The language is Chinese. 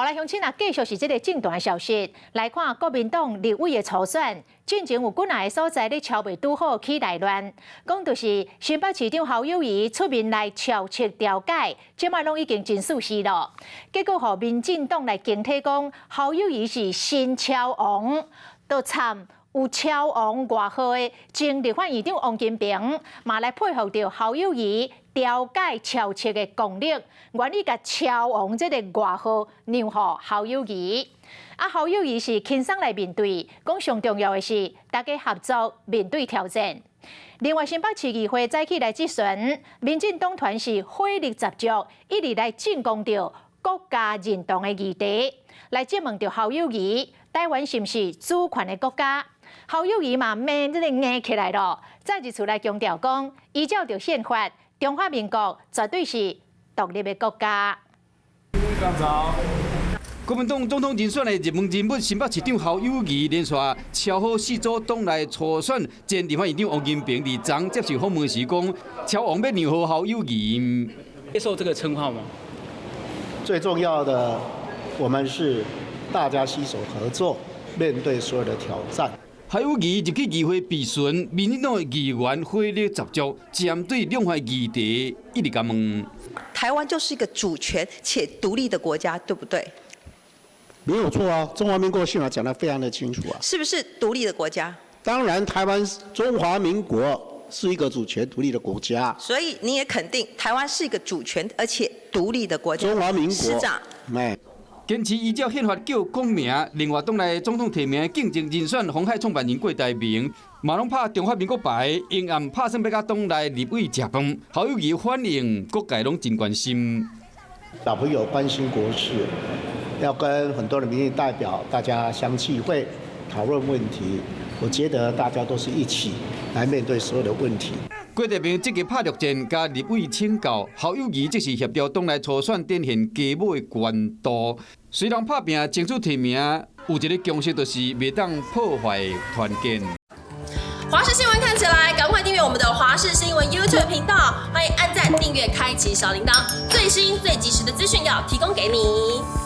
来乡亲啊，继续是这个政坛消息。来看国民党立委的初选，进前有几哪个所在咧敲未拄好起内乱，讲就是新北市长侯友宜出面来敲切调解，即摆拢已经真属实了。结果互民进党来警惕讲，侯友宜是新敲王，都惨。 有超王外号的前立法院长王金平，嘛来配合着侯友宜调解敲切的功力，愿意甲超王这个外号让予侯友宜。侯友宜是轻松来面对，讲上重要的是大家合作面对挑战。另外，新北市议会早起来质询，民进党团是火力十足，一直来进攻着国家认同的议题，来质问着侯友宜，台湾是毋是主权的国家？ 侯友宜嘛，面这个硬起来了，再一次来强调讲，依照着宪法，中华民国绝对是独立的国家。国民党总统人选的热门人物新北市长侯友宜连续超好四组党内初选前立法院长王金平伫昨接受访问时讲，超王要让好侯友宜。接受这个称号吗？最重要的，我们是大家携手合作，面对所有的挑战。 侯友宜入去议会备询，民进党的议员火力十足，针对两块议题一直甲问。台湾就是一个主权且独立的国家，对不对？没有错啊，中华民国宪法讲得非常的清楚啊。是不是独立的国家？当然，台湾中华民国是一个主权独立的国家。所以你也肯定台湾是一个主权而且独立的国家。中华民国市长，坚持依照宪法叫公名，另外党内总统提名竞争人选鸿海创办人郭台铭，嘛拢拍中华民国牌，阴暗拍算要甲党内立委食饭。侯友宜反映各界拢真关心。老朋友关心国事，要跟很多的民意代表大家相聚会，讨论问题。我觉得大家都是一起来面对所有的问题。 郭台铭积极拍陆战，加立委请教，侯友宜即是协调党内初选展现家母的关度。虽然拍拼争取提名，有一个共识就是袂当破坏团结。华视新闻看起来，赶快订阅我们的华视新闻 YouTube 频道，欢迎按赞、订阅、开启小铃铛，最新最及时的资讯要提供给你。